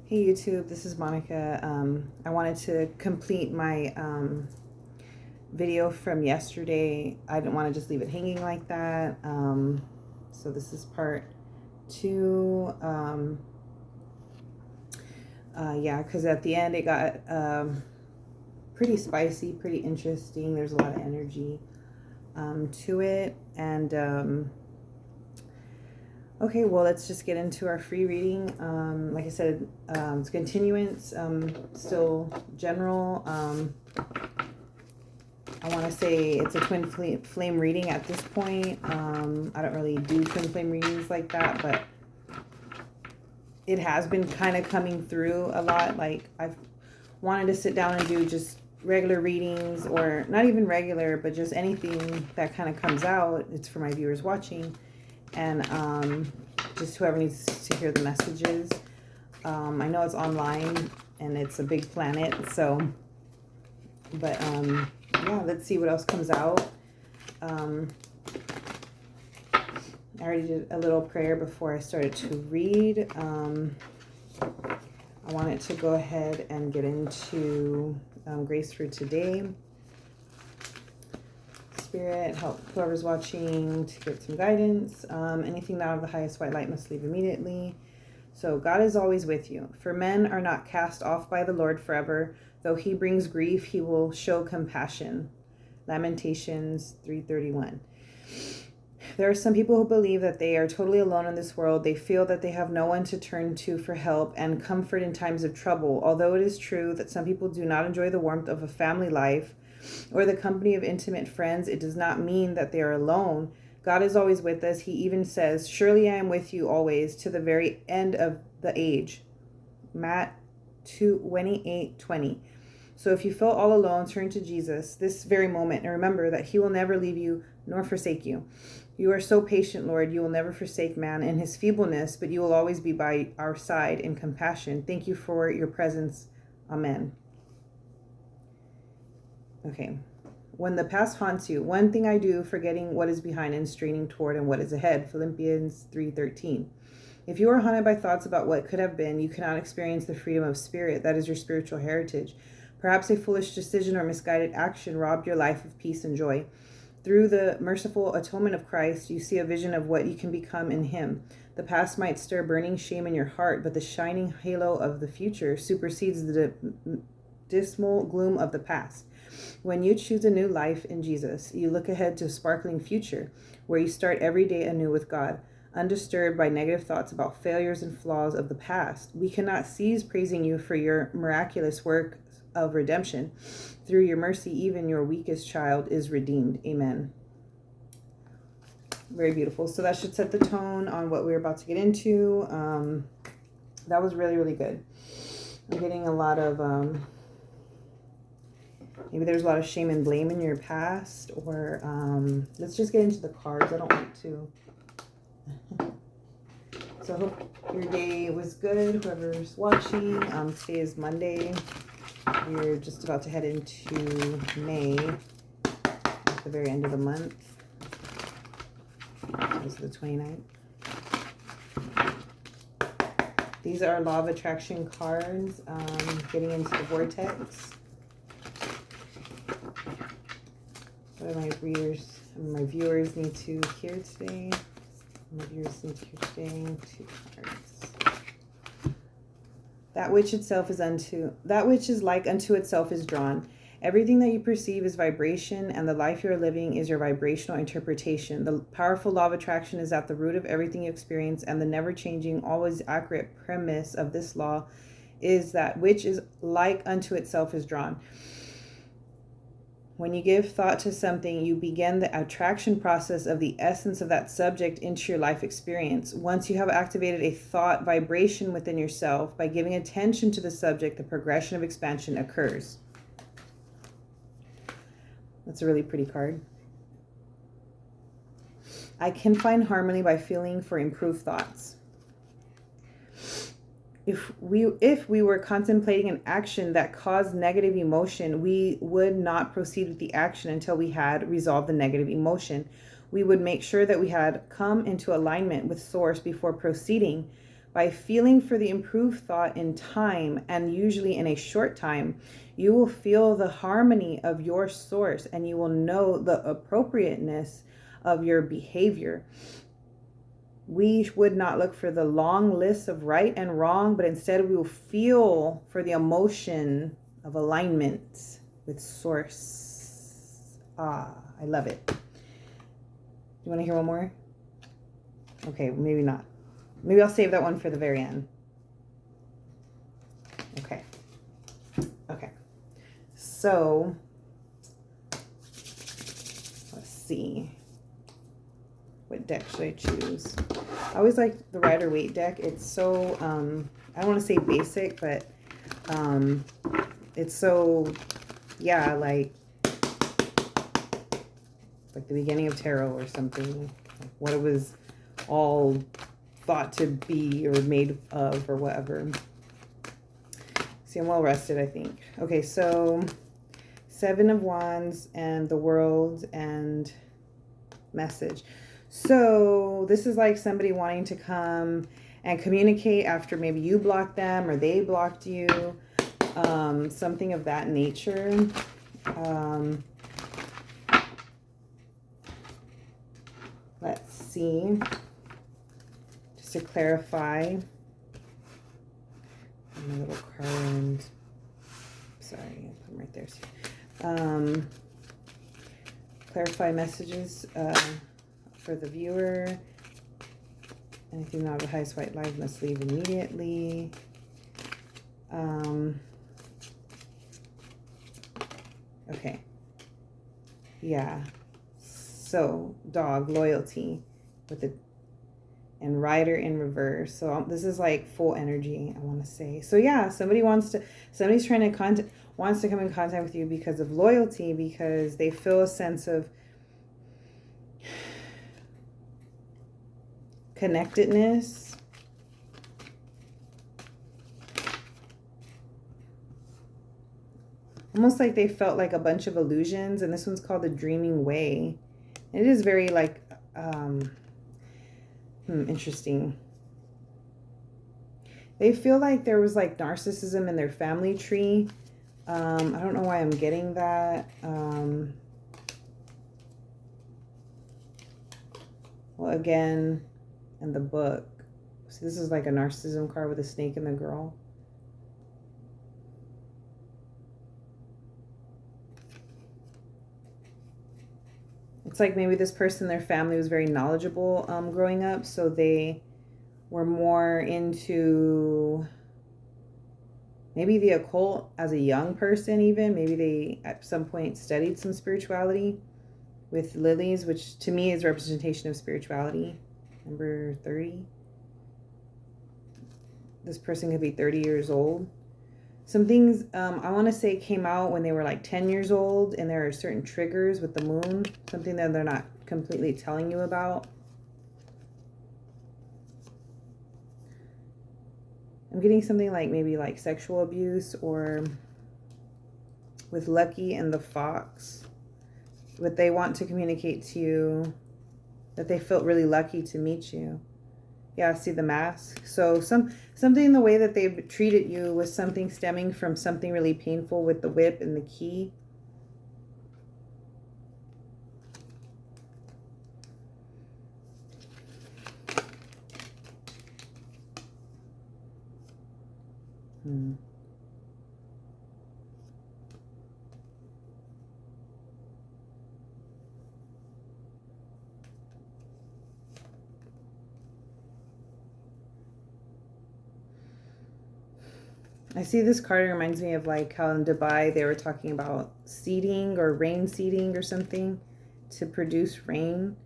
Hey YouTube, this is Monica. I wanted to complete my video from yesterday. I didn't want to just leave it hanging like that. So this is part two. Yeah, because at the end it got pretty spicy, pretty interesting. There's a lot of energy to it. And okay, well, let's just get into our free reading. Like I said, it's continuance, still general. I want to say it's a twin flame reading at this point. I don't really do twin flame readings like that, but it has been kind of coming through a lot. Like, I've wanted to sit down and do just regular readings, or not even regular, but just anything that kind of comes out. It's for my viewers watching. And just whoever needs to hear the messages. I know it's online and it's a big planet, so, but yeah, let's see what else comes out. I already did a little prayer before I started to read. I wanted to go ahead and get into grace for today. Spirit, help whoever's watching to get some guidance. Anything out of the highest white light must leave immediately. So God is always with you. For men are not cast off by the Lord forever. Though he brings grief, he will show compassion. Lamentations 3:31. There are some people who believe that they are totally alone in this world. They feel that they have no one to turn to for help and comfort in times of trouble. Although it is true that some people do not enjoy the warmth of a family life or the company of intimate friends, it does not mean that they are alone. God is always with us. He even says, "Surely I am with you always to the very end of the age." Matt 28:20. So if you feel all alone, turn to Jesus this very moment and remember that he will never leave you nor forsake you. You are so patient, Lord. You will never forsake man in his feebleness, but you will always be by our side in compassion. Thank you for your presence. Amen. Okay. When the past haunts you, one thing I do, forgetting what is behind and straining toward and what is ahead. Philippians 3:13. If you are haunted by thoughts about what could have been, you cannot experience the freedom of spirit. That is your spiritual heritage. Perhaps a foolish decision or misguided action robbed your life of peace and joy. Through the merciful atonement of Christ, you see a vision of what you can become in him. The past might stir burning shame in your heart, but the shining halo of the future supersedes the dismal gloom of the past. When you choose a new life in Jesus, you look ahead to a sparkling future where you start every day anew with God, undisturbed by negative thoughts about failures and flaws of the past. We cannot cease praising you for your miraculous work of redemption. Through your mercy, even your weakest child is redeemed. Amen. Very beautiful. So that should set the tone on what we're about to get into. That was really, really good. I'm getting a lot of maybe there's a lot of shame and blame in your past, or let's just get into the cards. I don't want to. So I hope your day was good, whoever's watching. Today is Monday. We're just about to head into May, at the very end of the month. This is the 29th. These are Law of Attraction cards, getting into the vortex. What do my readers and my viewers need to hear today? My viewers need to hear today. 2 cards. That which is like unto itself is drawn. Everything that you perceive is vibration, and the life you are living is your vibrational interpretation. The powerful law of attraction is at the root of everything you experience, and the never-changing, always accurate premise of this law is that which is like unto itself is drawn. When you give thought to something, you begin the attraction process of the essence of that subject into your life experience. Once you have activated a thought vibration within yourself, by giving attention to the subject, the progression of expansion occurs. That's a really pretty card. I can find harmony by feeling for improved thoughts. If we were contemplating an action that caused negative emotion, we would not proceed with the action until we had resolved the negative emotion. We would make sure that we had come into alignment with Source before proceeding. By feeling for the improved thought in time, and usually in a short time, you will feel the harmony of your source, and you will know the appropriateness of your behavior. We would not look for the long list of right and wrong, but instead we will feel for the emotion of alignment with source. Ah, I love it. You want to hear one more? Okay, maybe not. Maybe I'll save that one for the very end. Okay. Okay. So, let's see. What deck should I choose? I always like the Rider-Waite deck. It's so, I don't want to say basic, but it's so, yeah, like the beginning of tarot or something. Like what it was all thought to be or made of or whatever. See, I'm well rested, I think. Okay, so 7 of Wands and the World and Message. So this is like somebody wanting to come and communicate after maybe you blocked them or they blocked you. Something of that nature. Let's see. Just to clarify. My little card. Sorry, I'll put them right there. Clarify messages for the viewer. Anything not of the highest white light must leave immediately. Okay. Yeah. So, dog, loyalty with the and Rider in reverse. So this is like full energy, I want to say. So yeah, somebody's trying to wants to come in contact with you because of loyalty, because they feel a sense of connectedness. Almost like they felt like a bunch of illusions, and this one's called The Dreaming Way. And it is very like interesting. They feel like there was like narcissism in their family tree. I don't know why I'm getting that. Well, again, in the book. So this is like a narcissism card with a snake and the girl. It's like maybe this person, their family was very knowledgeable growing up, so they were more into maybe the occult as a young person even. Maybe they at some point studied some spirituality with lilies, which to me is representation of spirituality. Number 30. This person could be 30 years old. Some things I want to say came out when they were like 10 years old, and there are certain triggers with the moon, something that they're not completely telling you about. I'm getting something like maybe like sexual abuse, or with Lucky and the Fox, what they want to communicate to you, that they felt really lucky to meet you. Yeah, see the mask. So something in the way that they've treated you was something stemming from something really painful with the whip and the key. I see this card reminds me of like how in Dubai they were talking about seeding or rain seeding or something to produce rain.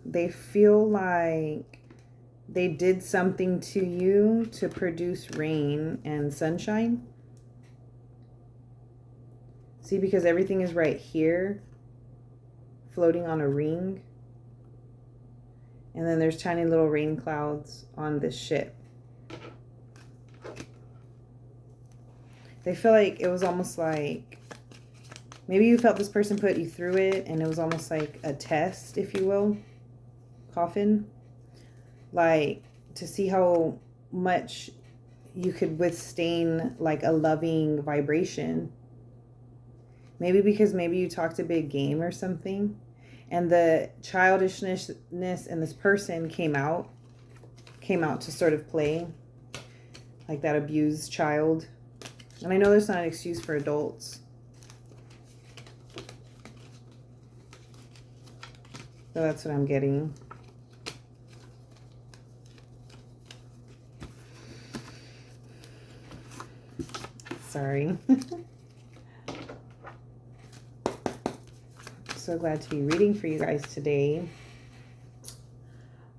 They feel like they did something to you to produce rain and sunshine. See, because everything is right here, floating on a ring. And then there's tiny little rain clouds on this ship. They feel like it was almost like, maybe you felt this person put you through it, and it was almost like a test, if you will. Coffin. Like, to see how much you could withstand like a loving vibration. Maybe because maybe you talked a big game or something, and the childishness in this person came out to sort of play, like that abused child. And I know there's not an excuse for adults. So that's what I'm getting. Sorry. So glad to be reading for you guys today.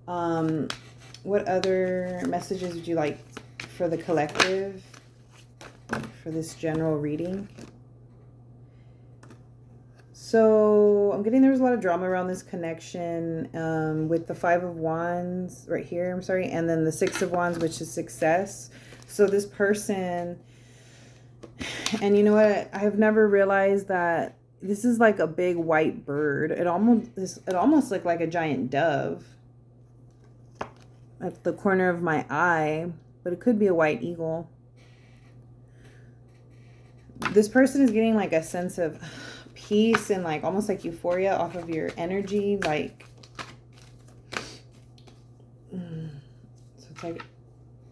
What other messages would you like for the collective for this general reading? So I'm getting there's a lot of drama around this connection with the Five of Wands right here, I'm sorry, and then the Six of Wands, which is success. So this person, and you know what, I've never realized that this is like a big white bird. It almost looked like a giant dove at the corner of my eye, but it could be a white eagle. This person is getting like a sense of peace and like almost like euphoria off of your energy. Like, so it's like,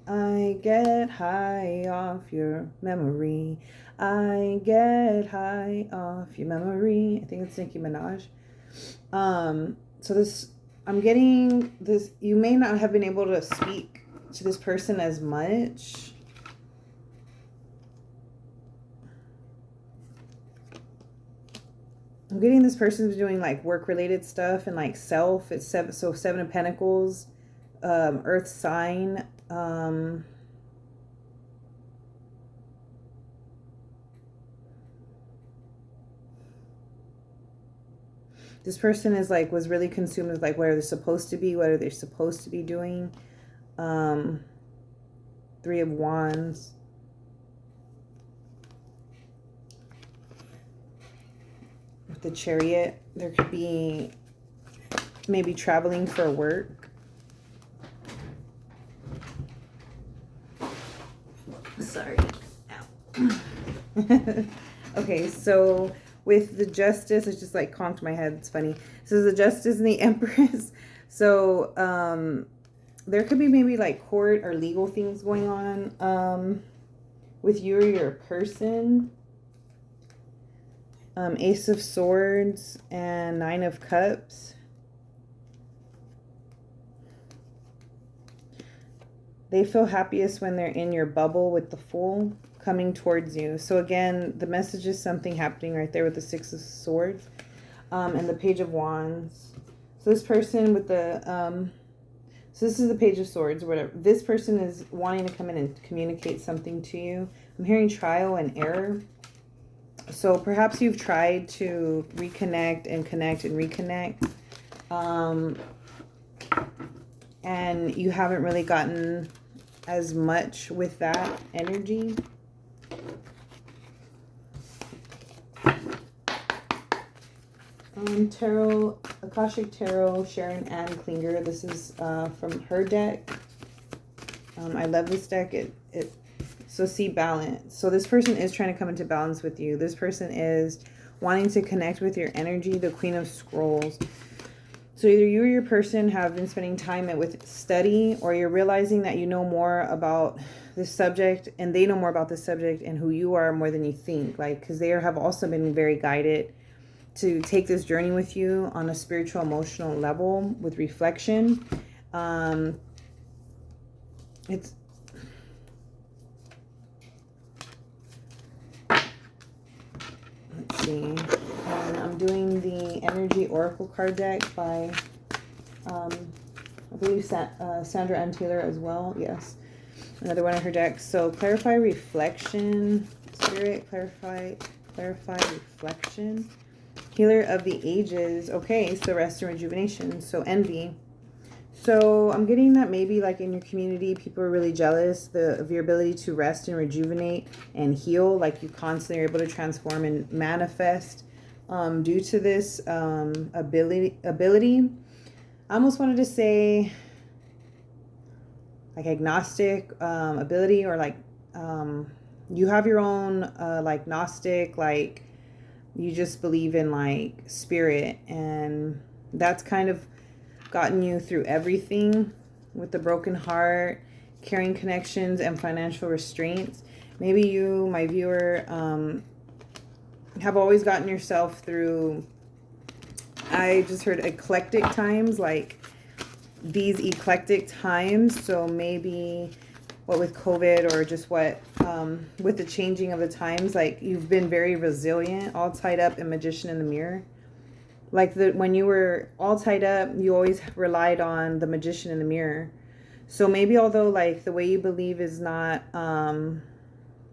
I get high off your memory. I get high off your memory. I think it's Nicki Minaj. So this, I'm getting this, you may not have been able to speak to this person as much. I'm getting this person's doing like work-related stuff and like self. It's Seven of Pentacles, Earth sign. This person is like, was really consumed with like what are they supposed to be, what are they supposed to be doing. Three of Wands. With the Chariot, there could be maybe traveling for work. Sorry. Ow. Okay, so with the Justice, it's just like conked my head. It's funny. So the Justice and the Empress. So there could be maybe like court or legal things going on with you or your person. Ace of Swords and Nine of Cups. They feel happiest when they're in your bubble with the Fool coming towards you. So again, the message is something happening right there with the Six of Swords and the Page of Wands. So this person with the, so this is the Page of Swords or whatever. This person is wanting to come in and communicate something to you. I'm hearing trial and error. So perhaps you've tried to reconnect and connect and reconnect. And you haven't really gotten as much with that energy. Tarot, Akashic Tarot, Sharon Ann Klinger. This is from her deck. I love this deck. So see balance. So this person is trying to come into balance with you. This person is wanting to connect with your energy, the Queen of Scrolls. So either you or your person have been spending time with study, or you're realizing that you know more about this subject and they know more about this subject and who you are more than you think. Like, because they have also been very guided to take this journey with you on a spiritual, emotional level with reflection. Let's see. And I'm doing the Energy Oracle card deck by, I believe, Sandra Ann Taylor as well. Yes. Another one of her decks. So clarify reflection. Spirit, clarify reflection. Healer of the ages. Okay, so rest and rejuvenation. So envy. So I'm getting that maybe like in your community, people are really jealous of your ability to rest and rejuvenate and heal. Like you constantly are able to transform and manifest due to this ability. I almost wanted to say like agnostic ability, or like you have your own like Gnostic, like you just believe in like spirit, and that's kind of gotten you through everything with the broken heart, caring connections, and financial restraints. Maybe you, my viewer, have always gotten yourself through, I just heard eclectic times, like these eclectic times. So maybe what with COVID, or just what with the changing of the times, like you've been very resilient, all tied up in Magician in the Mirror. Like when you were all tied up, you always relied on the Magician in the Mirror. So maybe although like the way you believe is not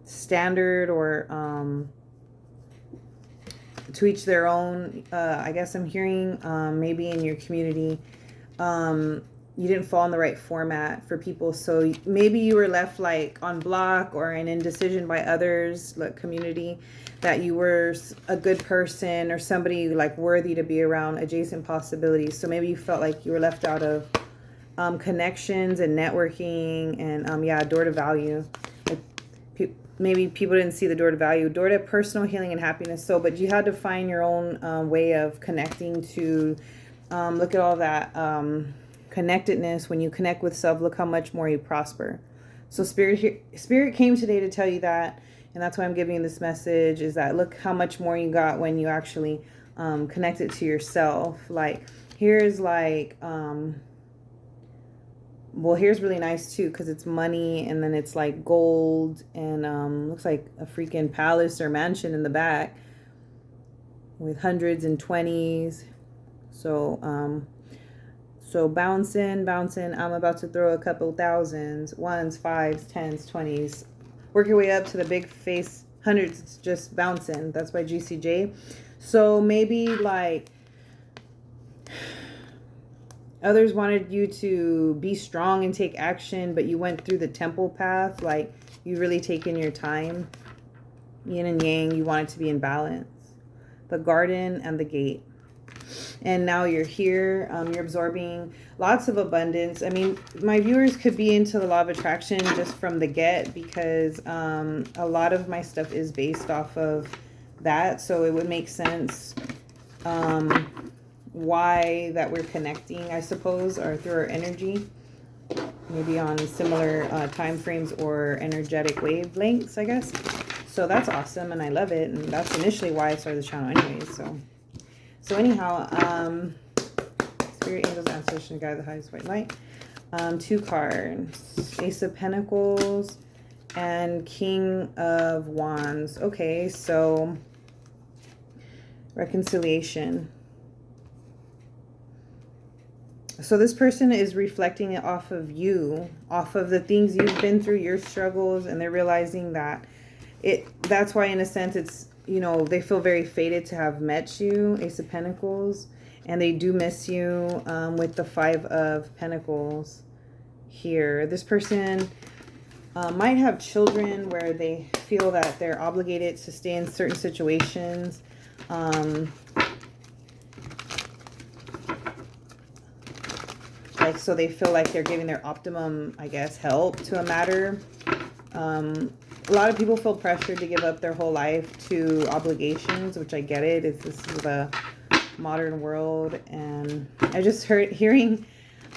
standard, or to each their own, I guess I'm hearing maybe in your community, you didn't fall in the right format for people. So maybe you were left like on block or an indecision by others, like community, that you were a good person or somebody like worthy to be around, adjacent possibilities. So maybe you felt like you were left out of connections and networking, and yeah, door to value. Like, maybe people didn't see the door to value, door to personal healing and happiness. So, but you had to find your own way of connecting to look at all that connectedness. When you connect with self, look how much more you prosper. So spirit came today to tell you that, and that's why I'm giving you this message, is that look how much more you got when you actually connect it to yourself. Like here's like well, here's really nice too, because it's money, and then it's like gold, and looks like a freaking palace or mansion in the back with hundreds and 20s. So so bouncing. I'm about to throw a couple thousands, ones, fives, tens, 20s. Work your way up to the big face hundreds. It's just bouncing. That's by GCJ. So maybe like others wanted you to be strong and take action, but you went through the temple path. Like you really taken your time. Yin and yang, you wanted to be in balance. The garden and the gate. And now you're here, you're absorbing lots of abundance. I mean, my viewers could be into the law of attraction just from the get, because a lot of my stuff is based off of that. So it would make sense why that we're connecting, I suppose, or through our energy, maybe on similar time frames or energetic wavelengths, I guess. So that's awesome, and I love it, and that's initially why I started the channel anyways. So anyhow, spirit, angels, ancestors, guide the highest white light. 2 cards, Ace of Pentacles and King of Wands. Okay, so reconciliation. So this person is reflecting it off of you, off of the things you've been through, your struggles, and they're realizing that that's why in a sense it's, you know, they feel very fated to have met you, Ace of Pentacles, and they do miss you with the 5 of Pentacles here. This person might have children where they feel that they're obligated to stay in certain situations. Like, so they feel like they're giving their optimum, I guess, help to a matter. A lot of people feel pressured to give up their whole life to obligations, which I get it. This is the modern world. And I just hearing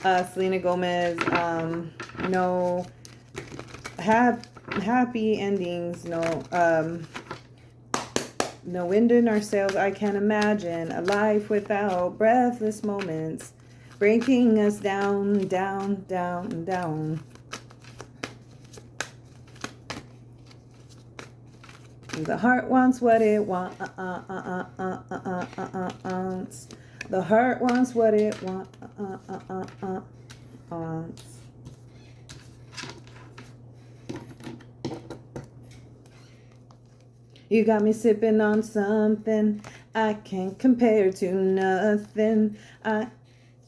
Selena Gomez, no happy endings, no wind in our sails. I can't imagine a life without breathless moments, breaking us down, down, down, down. The heart wants what it wants. The heart wants what it wants. You got me sipping on something I can't compare to nothing. I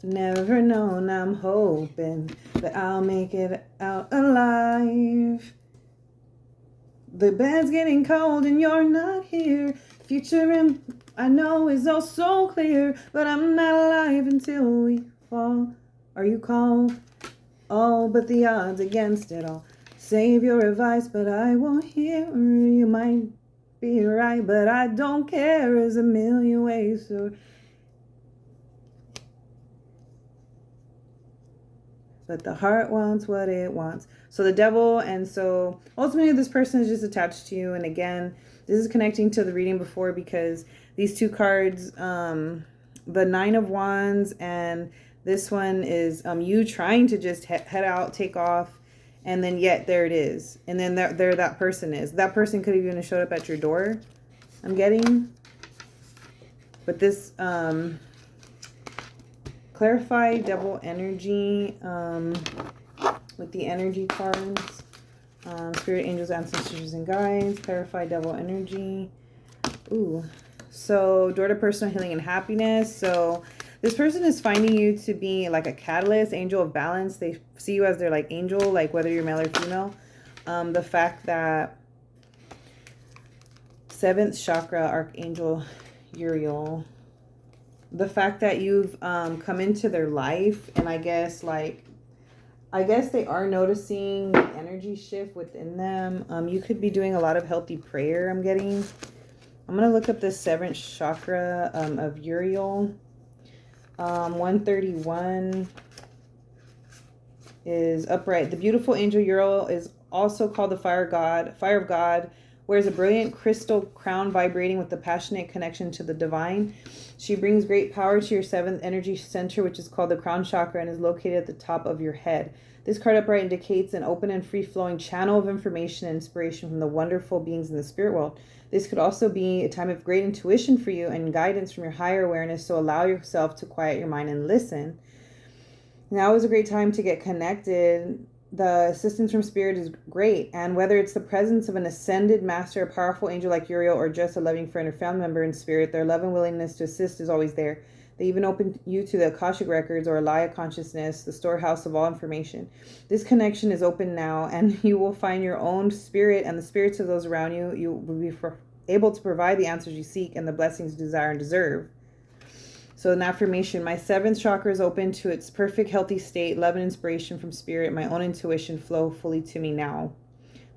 never known. I'm hoping that I'll make it out alive. The bed's getting cold and you're not here. Future I know is all so clear, but I'm not alive until we fall. Are you called? Oh, but the odds against it all. Save your advice, but I won't hear. You might be right, but I don't care. There's a million ways to. But the heart wants what it wants. So the devil, and so ultimately this person is just attached to you. And again, this is connecting to the reading before, because these two cards, the Nine of Wands, and this one is you trying to just head out, take off, and then yet there it is. And then there that person is. That person could have even showed up at your door, I'm getting. But this clarify devil energy with the energy cards. Spirit, angels, ancestors, and guides. Clarify devil energy. Ooh. So door to personal healing and happiness. So this person is finding you to be like a catalyst, angel of balance. They see you as their like angel, like whether you're male or female. The fact that 7th chakra, Archangel Uriel. The fact that you've come into their life, and I guess they are noticing the energy shift within them. You could be doing a lot of healthy prayer, I'm getting. I'm going to look up the 7th chakra of Uriel. 131 is upright. The beautiful angel Uriel is also called the fire of God, wears a brilliant crystal crown vibrating with a passionate connection to the divine. She brings great power to your 7th energy center, which is called the crown chakra, and is located at the top of your head. This card upright indicates an open and free-flowing channel of information and inspiration from the wonderful beings in the spirit world. This could also be a time of great intuition for you and guidance from your higher awareness, so allow yourself to quiet your mind and listen. Now is a great time to get connected. The assistance from spirit is great, and whether it's the presence of an ascended master, a powerful angel like Uriel, or just a loving friend or family member in spirit, their love and willingness to assist is always there. They even open you to the Akashic records, or Alaya consciousness, the storehouse of all information. This connection is open now, and you will find your own spirit and the spirits of those around you. You will be able to provide the answers you seek and the blessings you desire and deserve. So an affirmation: my 7th chakra is open to its perfect healthy state. Love and inspiration from spirit, my own intuition flow fully to me now.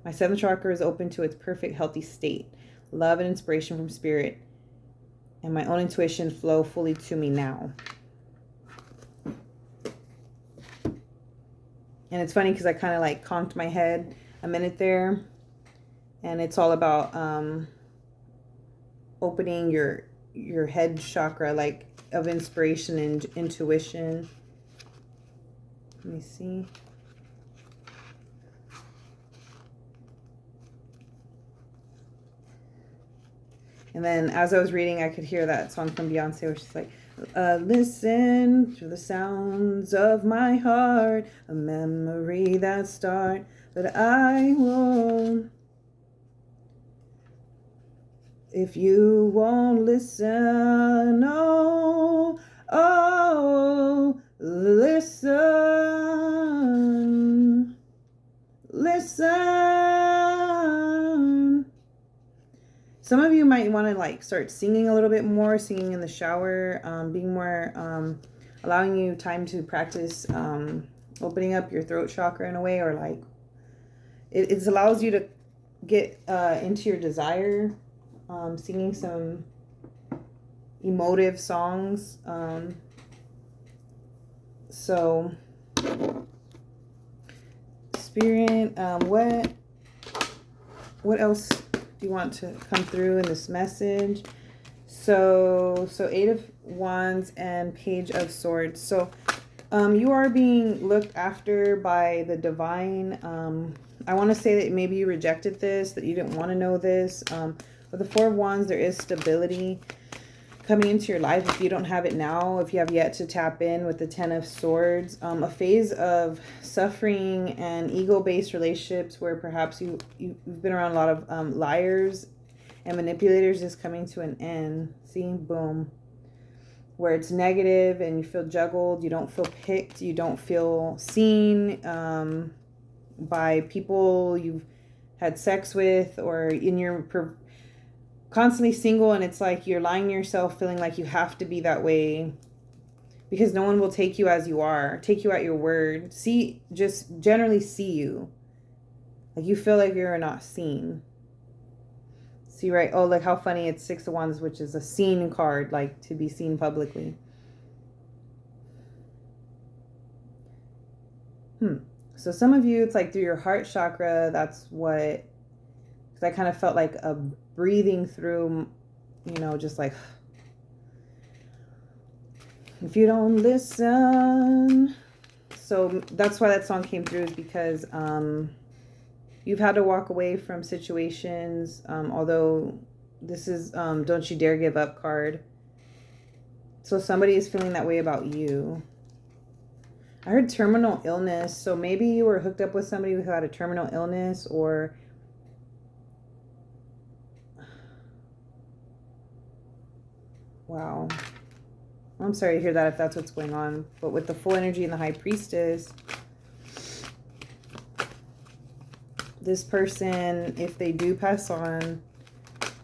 My 7th chakra is open to its perfect healthy state. Love and inspiration from spirit, and my own intuition flow fully to me now. And it's funny because I kind of like conked my head a minute there. And it's all about opening your head chakra, like of inspiration and intuition. Let me see. And then as I was reading, I could hear that song from Beyonce where she's like, listen to the sounds of my heart, a memory that start, but I won't. If you won't listen, oh, listen, listen. Some of you might want to like start singing a little bit more, singing in the shower, being more, allowing you time to practice opening up your throat chakra in a way, or like it allows you to get into your desire. Singing some emotive songs. So spirit, what else do you want to come through in this message? So 8 of Wands and Page of Swords. So you are being looked after by the divine. I want to say that maybe you rejected this, that you didn't want to know this. With the 4 of Wands, there is stability coming into your life if you don't have it now, if you have yet to tap in with the 10 of Swords. A phase of suffering and ego-based relationships where perhaps you've been around a lot of liars and manipulators is coming to an end. See, boom. Where it's negative and you feel juggled, you don't feel picked, you don't feel seen by people you've had sex with, or in your constantly single, and it's like you're lying to yourself, feeling like you have to be that way because no one will take you as you are, take you at your word. Just generally see you. Like you feel like you're not seen. See, right? Oh, like how funny, it's 6 of Wands, which is a seen card, like to be seen publicly. So some of you, it's like through your heart chakra, that's what, because I kind of felt like a breathing through, you know, just like, if you don't listen. So that's why that song came through, is because you've had to walk away from situations, although this is Don't You Dare Give Up card. So somebody is feeling that way about you. I heard terminal illness. So maybe you were hooked up with somebody who had a terminal illness, or wow. I'm sorry to hear that if that's what's going on. But with the full energy and the High Priestess, this person, if they do pass on,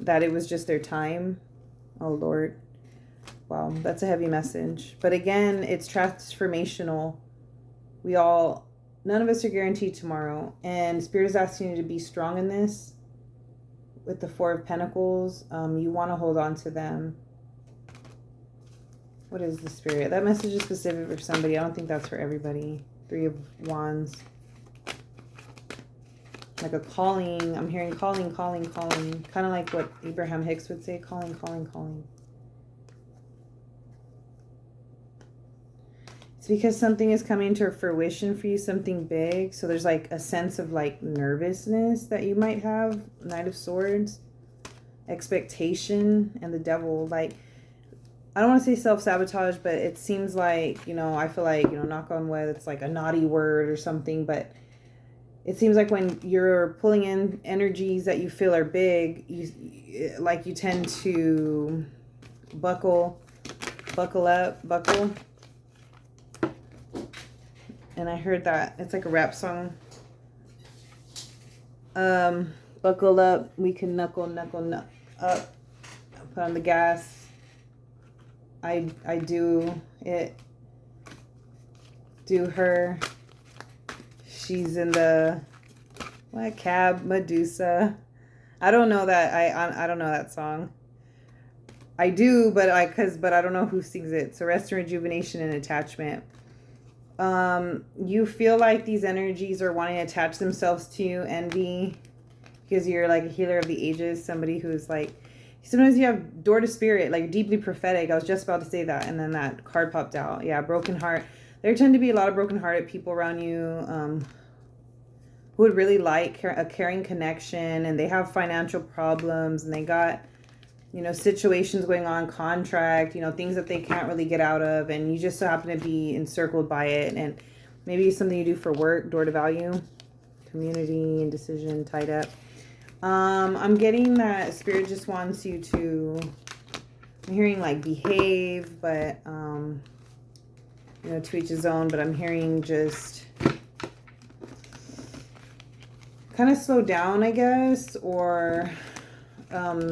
that it was just their time. Oh, Lord. Wow, that's a heavy message. But again, it's transformational. None of us are guaranteed tomorrow. And Spirit is asking you to be strong in this. With the Four of Pentacles, you want to hold on to them. What is the Spirit? That message is specific for somebody. I don't think that's for everybody. 3 of Wands. Like a calling. I'm hearing calling, calling, calling. Kind of like what Abraham Hicks would say. Calling, calling, calling. It's because something is coming to fruition for you. Something big. So there's like a sense of like nervousness that you might have. Knight of Swords. Expectation. And the Devil. Like, I don't want to say self-sabotage, but it seems like, you know, I feel like, you know, knock on wood, it's like a naughty word or something, but it seems like when you're pulling in energies that you feel are big, you tend to buckle up. And I heard that it's like a rap song. Buckle up, we can knuckle up, put on the gas. I do it, do her. She's in the cab, Medusa. I don't know that. I don't know that song. I do, but I don't know who sings it. So rest and rejuvenation and attachment. You feel like these energies are wanting to attach themselves to you. Envy, because you're like a healer of the ages. Somebody who's like, sometimes you have door to spirit, like deeply prophetic. I was just about to say that, and then that card popped out. Yeah, broken heart. There tend to be a lot of broken-hearted people around you who would really like a caring connection, and they have financial problems, and they got, you know, situations going on, contract, you know, things that they can't really get out of, and you just so happen to be encircled by it. And maybe something you do for work, door to value, community, indecision, tied up. I'm getting that Spirit just wants you to, I'm hearing like behave, but, you know, to each his own, but I'm hearing just kind of slow down, I guess, or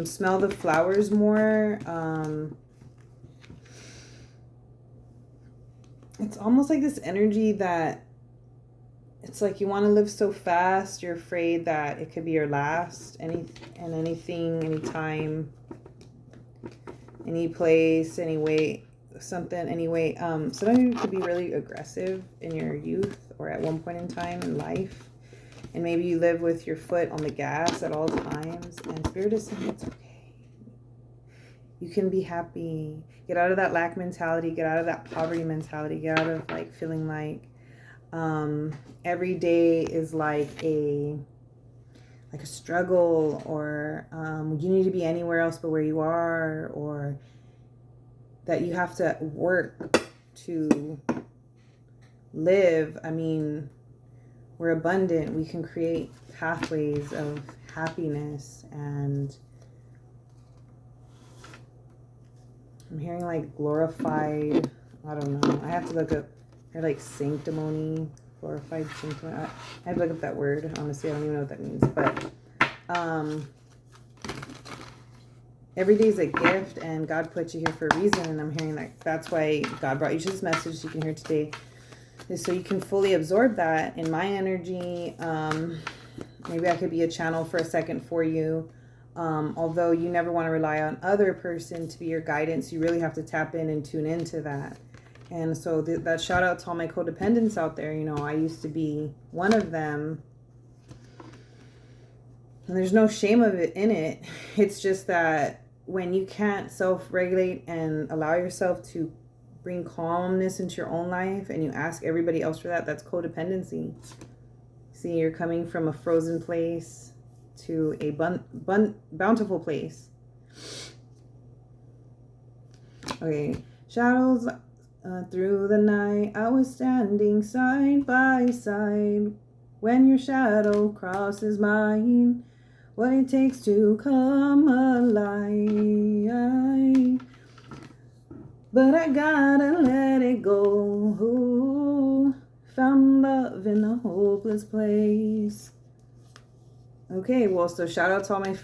smell the flowers more. It's almost like this energy that it's like you want to live so fast, you're afraid that it could be your last. Anything, anytime, any place, any way, something, anyway. Some of you could be really aggressive in your youth or at one point in time in life. And maybe you live with your foot on the gas at all times. And Spirit is saying it's okay. You can be happy. Get out of that lack mentality. Get out of that poverty mentality. Get out of like feeling like every day is like a struggle, or you need to be anywhere else but where you are, or that you have to work to live. I mean, we're abundant. We can create pathways of happiness. And I'm hearing like glorified, I don't know. I have to look up, they're like sanctimony, glorified sanctimony. I have to look up that word. Honestly, I don't even know what that means. But every day is a gift, and God put you here for a reason. And I'm hearing that that's why God brought you to this message you can hear today, is so you can fully absorb that in my energy. Maybe I could be a channel for a second for you. Although you never want to rely on other person to be your guidance, you really have to tap in and tune into that. And so that shout out to all my codependents out there. You know, I used to be one of them. And there's no shame of it in it. It's just that when you can't self-regulate and allow yourself to bring calmness into your own life, and you ask everybody else for that, that's codependency. See, you're coming from a frozen place to a bountiful place. Okay. Shadows through the night, I was standing side by side. When your shadow crosses mine, what it takes to come alive. But I gotta let it go. Found love in a hopeless place. Okay, well, so shout out to all my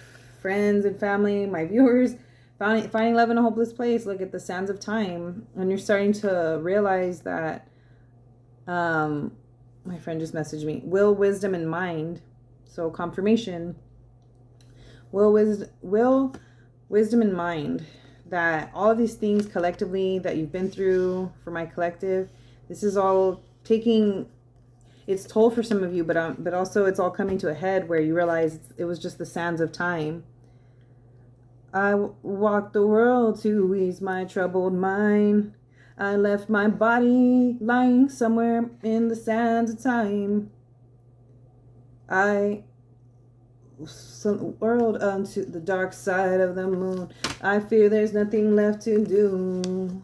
friends and family, my viewers. Finding love in a hopeless place. Look at the sands of time. When you're starting to realize that, my friend just messaged me, will, wisdom, and mind. So confirmation. Will, wisdom, and mind. That all of these things collectively that you've been through for my collective, this is all taking its toll for some of you, but also it's all coming to a head where you realize it was just the sands of time. I walked the world to ease my troubled mind. I left my body lying somewhere in the sands of time. Some world onto the dark side of the moon. I fear there's nothing left to do.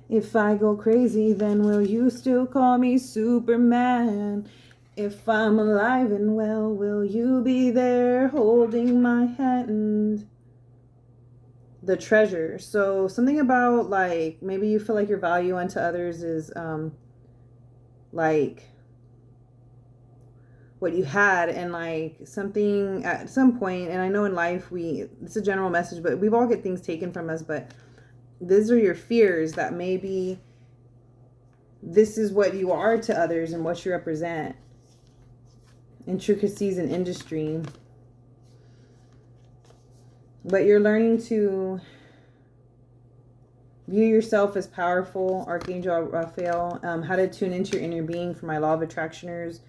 If I go crazy, then will you still call me Superman? If I'm alive and well, will you be there holding my hand? The treasure. So something about, like, maybe you feel like your value unto others is like what you had, and like something at some point, and I know in life it's a general message, but we've all get things taken from us, but these are your fears that maybe this is what you are to others and what you represent. Intricacies in industry. But you're learning to view yourself as powerful. Archangel Raphael. How to tune into your inner being for my law of attractioners.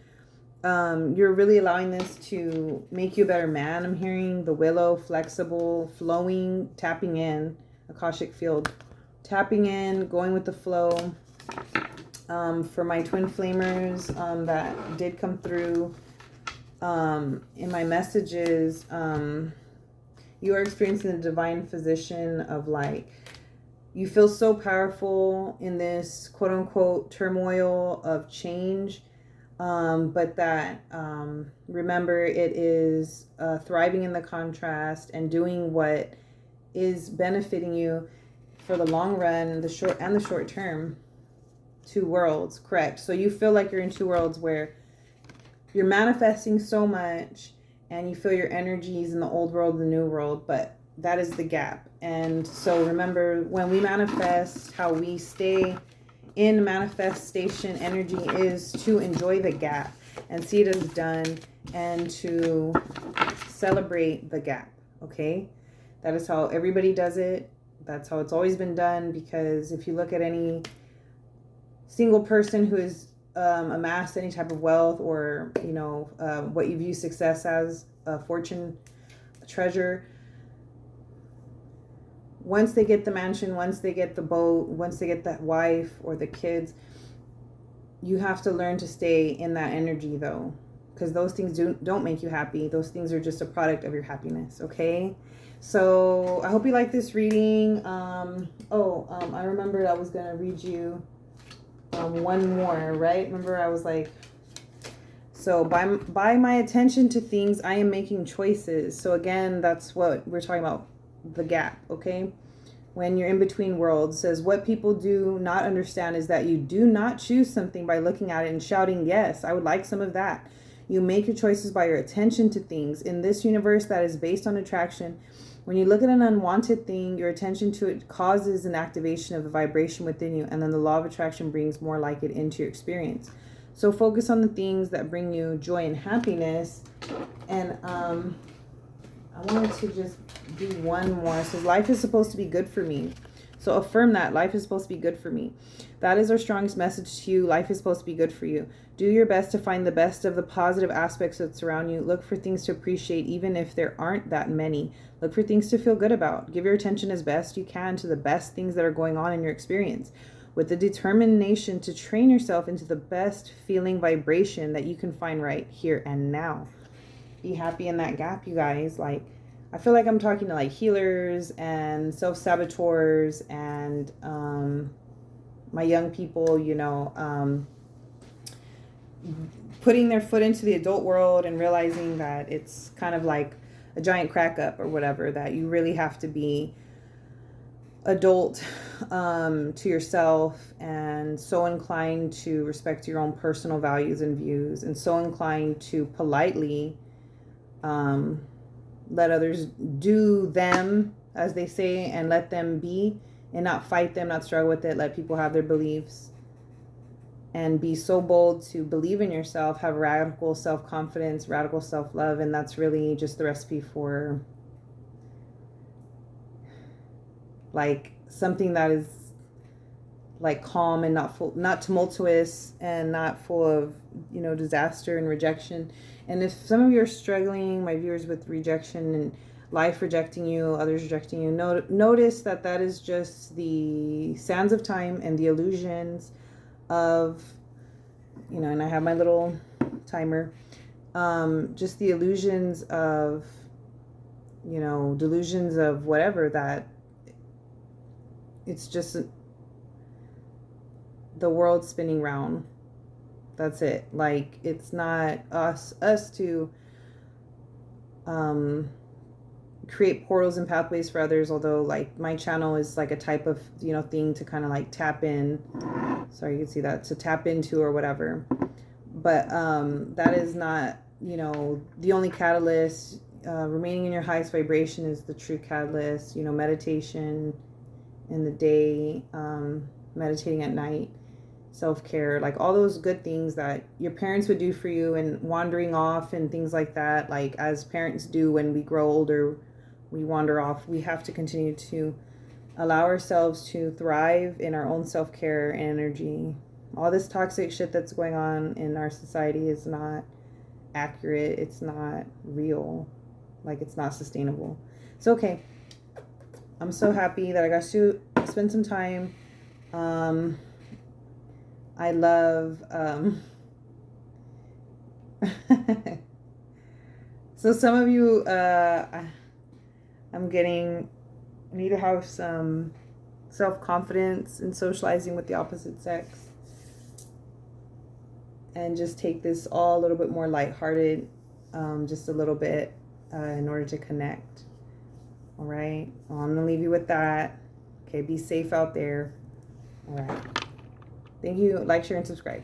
You're really allowing this to make you a better man. I'm hearing the willow, flexible, flowing, tapping in. Akashic field. Tapping in, going with the flow. For my twin flamers that did come through in my messages, you are experiencing the divine physician of, like, you feel so powerful in this quote unquote turmoil of change, but that remember, it is thriving in the contrast and doing what is benefiting you for the long run, the short term. Two worlds, correct? So you feel like you're in two worlds where you're manifesting so much and you feel your energies in the old world, the new world, but that is the gap. And so remember, when we manifest, how we stay in manifestation energy is to enjoy the gap and see it as done, and to celebrate the gap. Okay, that is how everybody does it. That's how it's always been done, because if you look at any single person who has amassed any type of wealth, or what you view success as, a fortune, a treasure, once they get the mansion, once they get the boat, once they get that wife or the kids, you have to learn to stay in that energy, though, because those things don't make you happy. Those things are just a product of your happiness. Okay, so I hope you like this reading. I remembered I was gonna read you one more, right? Remember, I was like, so by my attention to things, I am making choices. So again, that's what we're talking about, the gap. Okay, when you're in between worlds, says what people do not understand is that you do not choose something by looking at it and shouting, yes, I would like some of that. You make your choices by your attention to things. In this universe that is based on attraction, When you look at an unwanted thing, your attention to it causes an activation of the vibration within you, and then the law of attraction brings more like it into your experience. So focus on the things that bring you joy and happiness. And I wanted to just do one more. So life is supposed to be good for me. So affirm that life is supposed to be good for me. That is our strongest message to you. Life is supposed to be good for you. Do your best to find the best of the positive aspects that surround you. Look for things to appreciate, even if there aren't that many. Look for things to feel good about. Give your attention as best you can to the best things that are going on in your experience, with the determination to train yourself into the best feeling vibration that you can find right here and now. Be happy in that gap, you guys. Like, I feel like I'm talking to like healers and self-saboteurs and my young people, you know, putting their foot into the adult world and realizing that it's kind of like a giant crack up or whatever, that you really have to be adult to yourself, and so inclined to respect your own personal values and views, and so inclined to politely let others do them, as they say, and let them be, and not fight them, not struggle with it. Let people have their beliefs, and be so bold to believe in yourself, have radical self-confidence, radical self-love. And that's really just the recipe for like something that is like calm and not full, not tumultuous, and not full of, you know, disaster and rejection. And if some of you are struggling, my viewers, with rejection and life rejecting you, others rejecting you, notice that that is just the sands of time and the illusions of, you know, and I have my little timer, just the illusions of, you know, delusions of whatever, that it's just the world spinning round. That's it. Like, it's not us to create portals and pathways for others, although like my channel is like a type of, you know, thing to kind of like tap in, sorry, you can see that, to tap into or whatever. But that is not, you know, the only catalyst. Remaining in your highest vibration is the true catalyst. You know, meditation in the day, meditating at night, self-care, like all those good things that your parents would do for you, and wandering off and things like that, like as parents do when we grow older, we wander off. We have to continue to allow ourselves to thrive in our own self-care and energy. All this toxic shit that's going on in our society is not accurate. It's not real. Like, it's not sustainable. It's okay. I'm so happy that I got to spend some time. I love, so some of you, I'm getting, need to have some self-confidence in socializing with the opposite sex, and just take this all a little bit more lighthearted, just a little bit, in order to connect. All right. Well, I'm going to leave you with that. Okay. Be safe out there. All right. Thank you. Like, share, and subscribe.